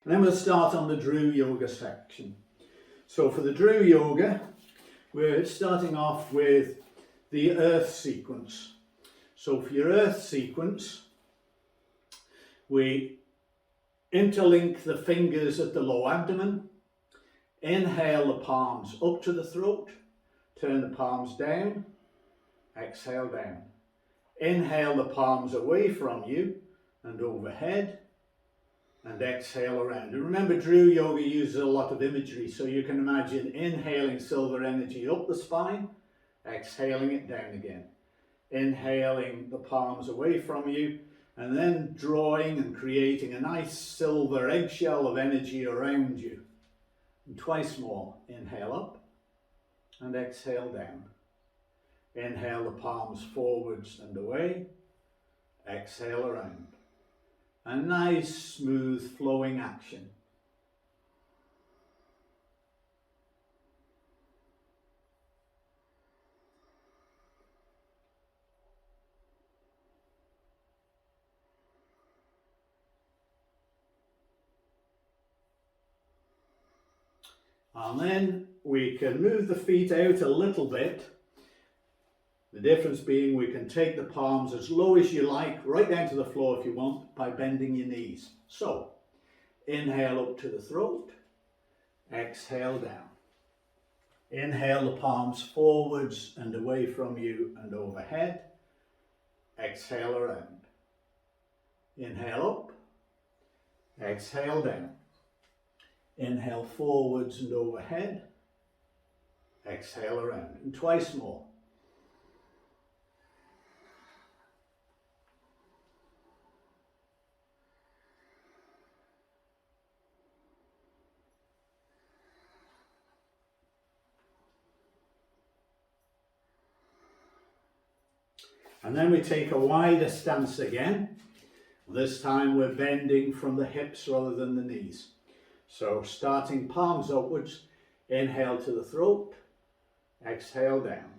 And then we'll start on the Drew Yoga section. So for the Drew Yoga, we're starting off with the Earth sequence. So for your Earth sequence, we interlink the fingers at the low abdomen, inhale the palms up to the throat, turn the palms down, exhale down. Inhale the palms away from you and overhead, and exhale around. And remember, Drew Yoga uses a lot of imagery, so you can imagine inhaling silver energy up the spine, exhaling it down again. Inhaling the palms away from you, and then drawing and creating a nice silver eggshell of energy around you. And twice more. Inhale up and exhale down. Inhale the palms forwards and away. Exhale around. A nice, smooth, flowing action. And then we can move the feet out a little bit. The difference being we can take the palms as low as you like, right down to the floor if you want, by bending your knees. So, inhale up to the throat, exhale down. Inhale the palms forwards and away from you and overhead. Exhale around. Inhale up, exhale down. Inhale forwards and overhead. Exhale around. And twice more. And then we take a wider stance again. This time we're bending from the hips rather than the knees. So starting palms upwards, inhale to the throat, exhale down.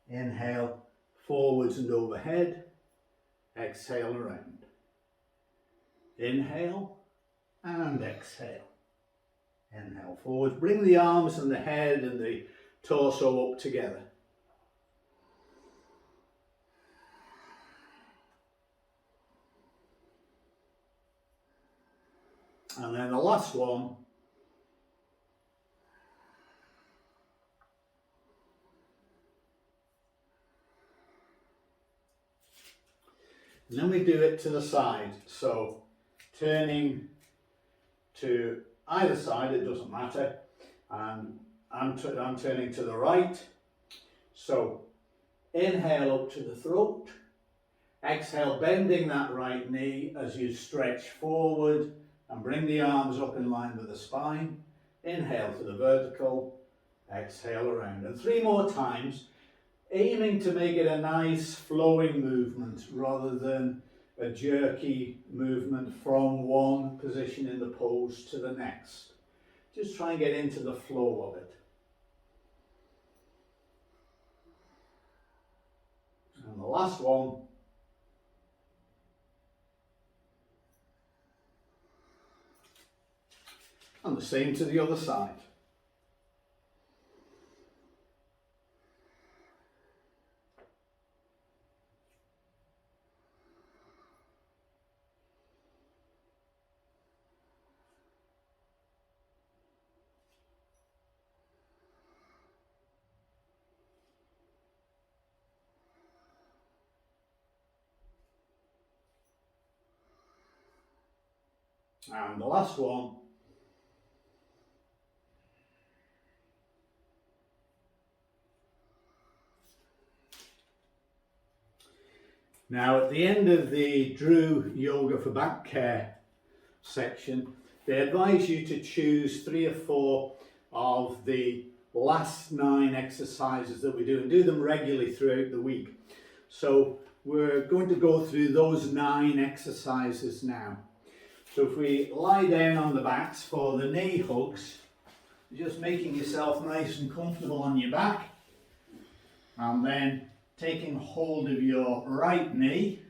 Inhale forwards and overhead, exhale around. Inhale and exhale. Inhale forwards, bring the arms and the head and the torso up together. And then the last one. And then we do it to the side. So turning to either side, it doesn't matter. And I'm turning to the right. So inhale up to the throat. Exhale, bending that right knee as you stretch forward. And bring the arms up in line with the spine. Inhale to the vertical, exhale around. And 3 more times, aiming to make it a nice flowing movement rather than a jerky movement from one position in the pose to the next. Just try and get into the flow of it. And the last one. And the same to the other side. And the last one. Now at the end of the Drew Yoga for Back Care section, they advise you to choose 3 or 4 of the last 9 exercises that we do and do them regularly throughout the week. So we're going to go through those 9 exercises now. So if we lie down on the backs for the knee hugs, just making yourself nice and comfortable on your back, and then taking hold of your right knee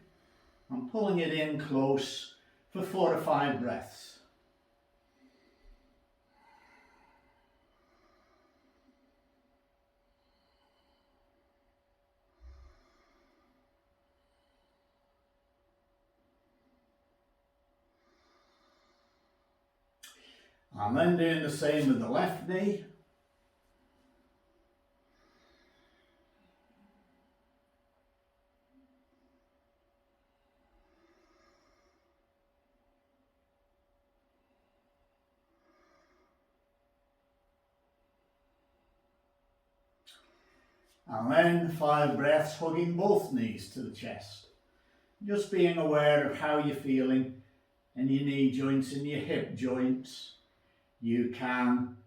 and pulling it in close for 4 to 5 breaths. And then doing the same with the left knee. And then 5 breaths hugging both knees to the chest. Just being aware of how you're feeling in your knee joints and your hip joints. You can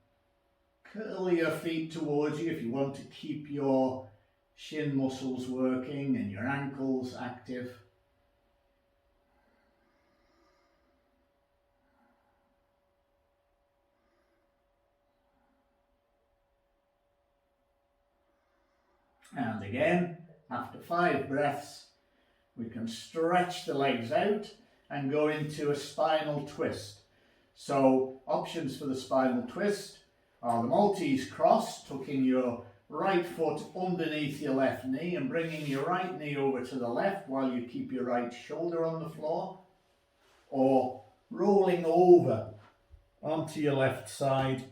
curl your feet towards you if you want to keep your shin muscles working and your ankles active. And again, after 5 breaths, we can stretch the legs out and go into a spinal twist. So options for the spinal twist are the Maltese cross, tucking your right foot underneath your left knee and bringing your right knee over to the left while you keep your right shoulder on the floor, or rolling over onto your left side,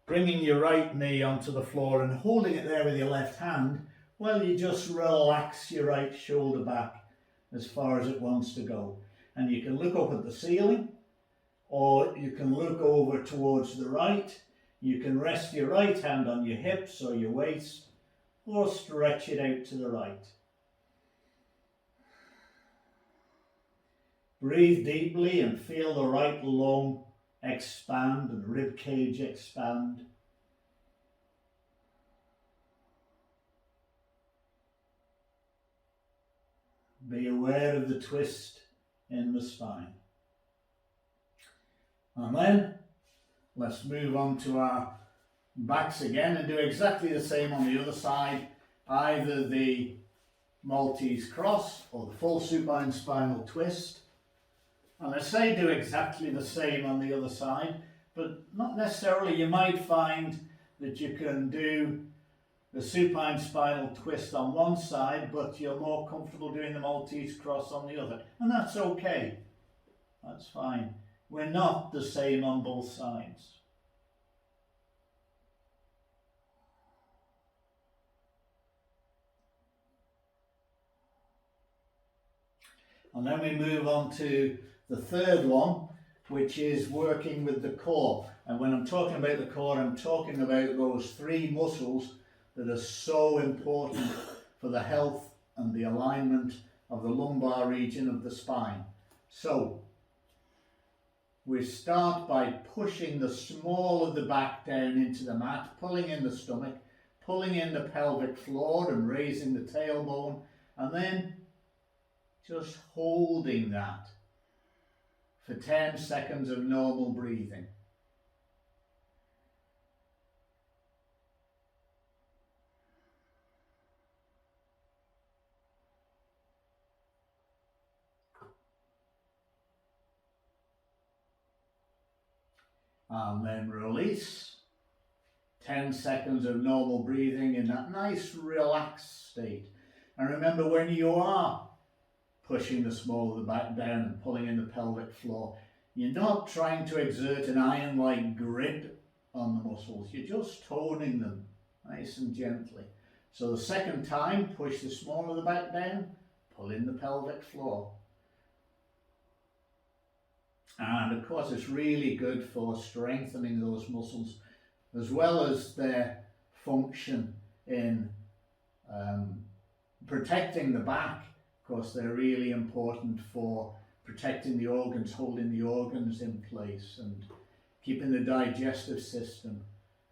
bringing your right knee onto the floor and holding it there with your left hand while you just relax your right shoulder back as far as it wants to go. And you can look up at the ceiling, or you can look over towards the right. You can rest your right hand on your hips or your waist, or stretch it out to the right. Breathe deeply and feel the right lung expand and rib cage expand. Be aware of the twist in the spine. And then let's move on to our backs again and do exactly the same on the other side, either the Maltese cross or the full supine spinal twist. And I say do exactly the same on the other side, but not necessarily. You might find that you can do the supine spinal twist on one side, but you're more comfortable doing the Maltese cross on the other. And that's okay. That's fine. We're not the same on both sides. And then we move on to the third one, which is working with the core. And when I'm talking about the core, I'm talking about those 3 muscles that are so important for the health and the alignment of the lumbar region of the spine. So we start by pushing the small of the back down into the mat, pulling in the stomach, pulling in the pelvic floor and raising the tailbone, and then just holding that for 10 seconds of normal breathing. And then release. 10 seconds of normal breathing in that nice relaxed state. And remember, when you are pushing the small of the back down and pulling in the pelvic floor, you're not trying to exert an iron-like grip on the muscles. You're just toning them nice and gently. So the second time, push the small of the back down, pull in the pelvic floor. And of course, it's really good for strengthening those muscles, as well as their function in protecting the back. Of course, they're really important for protecting the organs, holding the organs in place and keeping the digestive system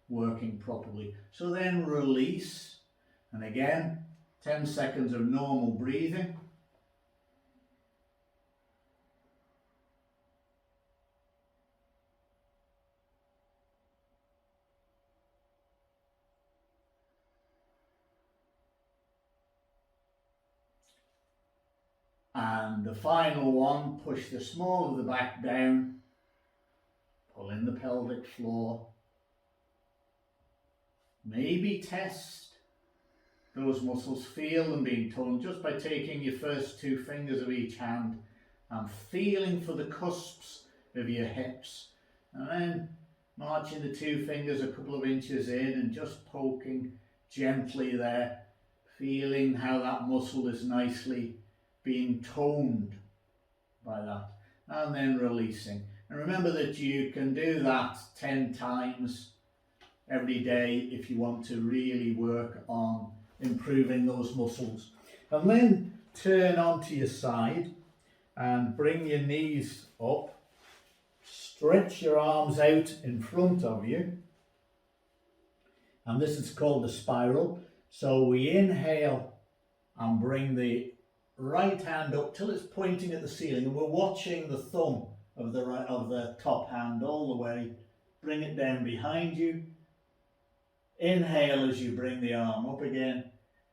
working properly. So then release, and again, 10 seconds of normal breathing. And the final one, push the small of the back down, pull in the pelvic floor. Maybe test those muscles, feel them being toned just by taking your first 2 fingers of each hand and feeling for the cusps of your hips. And then marching the 2 fingers a couple of inches in and just poking gently there, feeling how that muscle is nicely being toned by that. And then releasing. And remember that you can do that 10 times every day if you want to really work on improving those muscles. And then turn onto your side and bring your knees up. Stretch your arms out in front of you. And this is called the spiral. So we inhale and bring the right hand up till it's pointing at the ceiling. And we're watching the thumb of the top hand all the way. Bring it down behind you. Inhale as you bring the arm up again.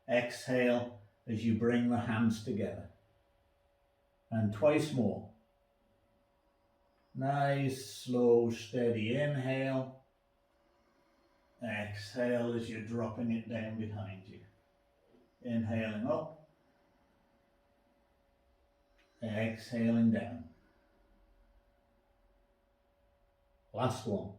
Exhale as you bring the hands together. And twice more. Nice, slow, steady inhale. Exhale as you're dropping it down behind you. Inhaling up. Exhaling down. Last one.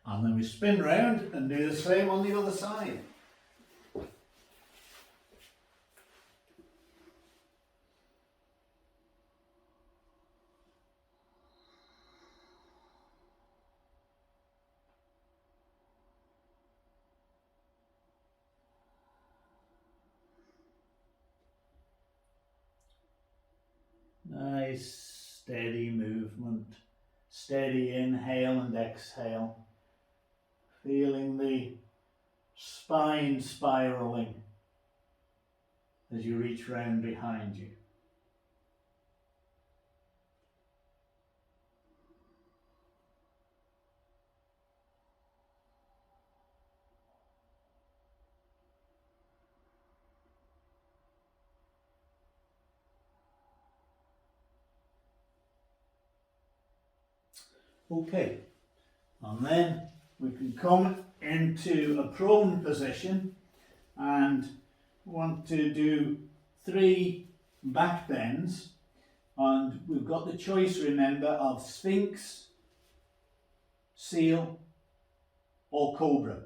And then we spin round and do the same on the other side. Nice, steady movement. Steady inhale and exhale. Feeling the spine spiraling as you reach round behind you. Okay, and then we can come into a prone position and want to do 3 back bends, and we've got the choice, remember, of Sphinx, Seal or Cobra.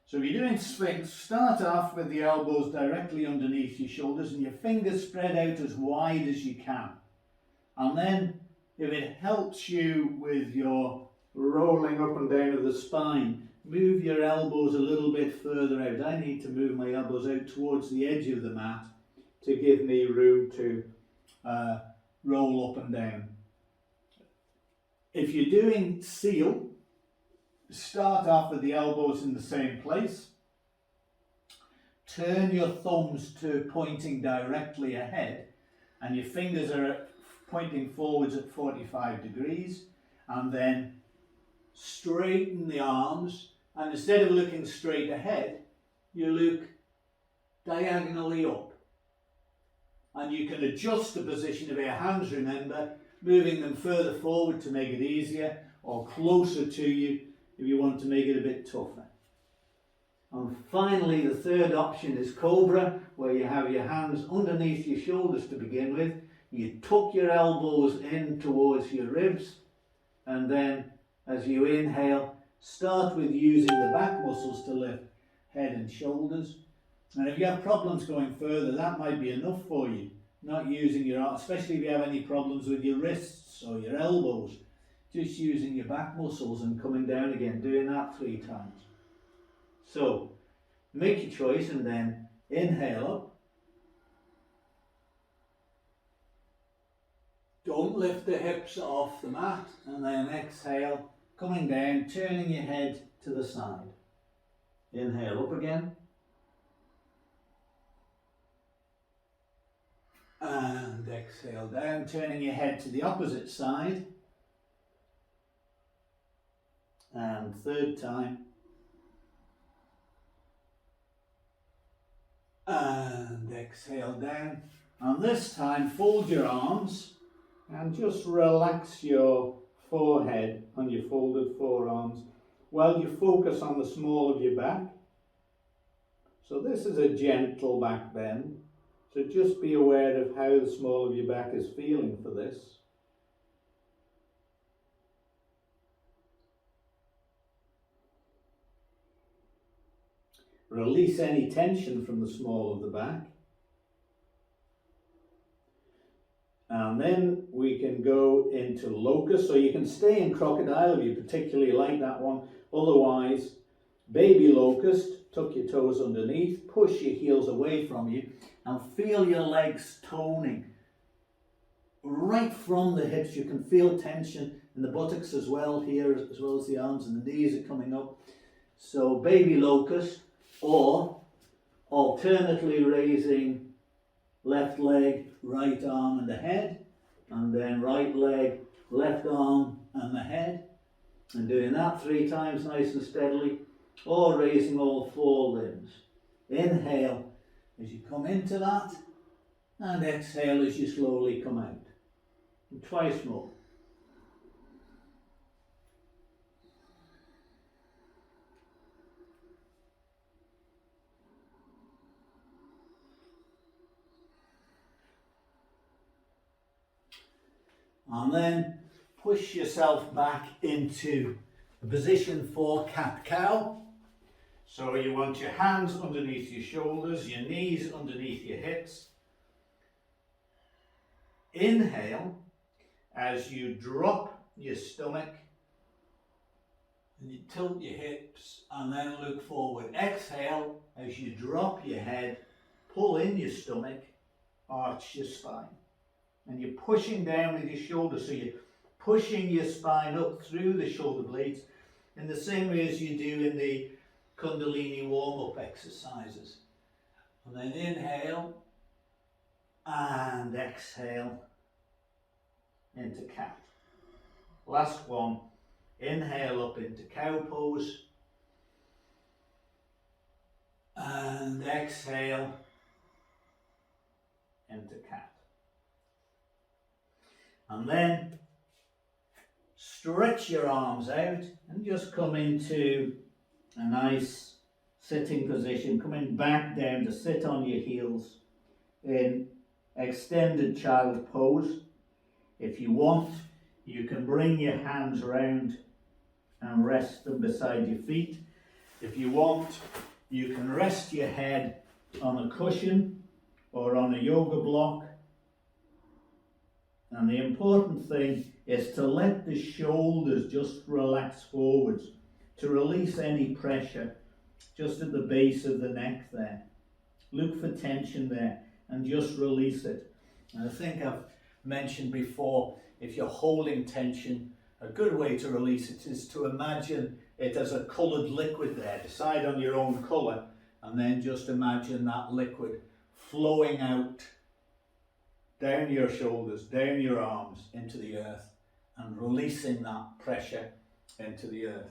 So if you're doing Sphinx, start off with the elbows directly underneath your shoulders and your fingers spread out as wide as you can. And then if it helps you with your rolling up and down of the spine, move your elbows a little bit further out. I need to move my elbows out towards the edge of the mat to give me room to roll up and down. If you're doing Seal, start off with the elbows in the same place. Turn your thumbs to pointing directly ahead, and your fingers are pointing forwards at 45 degrees, and then straighten the arms, and instead of looking straight ahead, you look diagonally up. And you can adjust the position of your hands, remember, moving them further forward to make it easier, or closer to you if you want to make it a bit tougher. And finally, the third option is Cobra, where you have your hands underneath your shoulders to begin with. You tuck your elbows in towards your ribs, and then as you inhale, start with using the back muscles to lift head and shoulders. And if you have problems going further, that might be enough for you. Not using your arms, especially if you have any problems with your wrists or your elbows, just using your back muscles and coming down again, doing that 3 times. So, make your choice and then inhale up. Don't lift the hips off the mat, and then exhale, coming down, turning your head to the side. Inhale up again. And exhale down, turning your head to the opposite side. And third time. And exhale down. And this time fold your arms and just relax your forehead on your folded forearms while you focus on the small of your back. So this is a gentle back bend. So just be aware of how the small of your back is feeling for this. Release any tension from the small of the back. And then we can go into locust. So you can stay in crocodile if you particularly like that one. Otherwise, baby locust, tuck your toes underneath, push your heels away from you, and feel your legs toning. Right from the hips, you can feel tension in the buttocks as well here, as well as the arms, and the knees are coming up. So baby locust, or alternately raising left leg, right arm and the head, and then right leg, left arm and the head, and doing that 3 times nice and steadily, or raising all 4 limbs. Inhale as you come into that, and exhale as you slowly come out. And twice more. And then push yourself back into the position for cat-cow. So you want your hands underneath your shoulders, your knees underneath your hips. Inhale as you drop your stomach and you tilt your hips and then look forward. Exhale as you drop your head, pull in your stomach, arch your spine. And you're pushing down with your shoulders, so you're pushing your spine up through the shoulder blades in the same way as you do in the Kundalini warm-up exercises. And then inhale and exhale into cat. Last one, inhale up into cow pose and exhale into cat. And then stretch your arms out and just come into a nice sitting position, coming back down to sit on your heels in extended child pose. If you want, you can bring your hands around and rest them beside your feet. If you want, you can rest your head on a cushion or on a yoga block. And the important thing is to let the shoulders just relax forwards, to release any pressure just at the base of the neck there. Look for tension there and just release it. And I think I've mentioned before, if you're holding tension, a good way to release it is to imagine it as a coloured liquid there. Decide on your own colour and then just imagine that liquid flowing out down your shoulders, down your arms, into the earth, and releasing that pressure into the earth.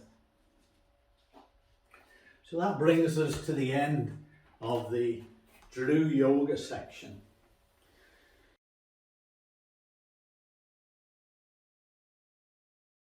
So that brings us to the end of the Drew Yoga section.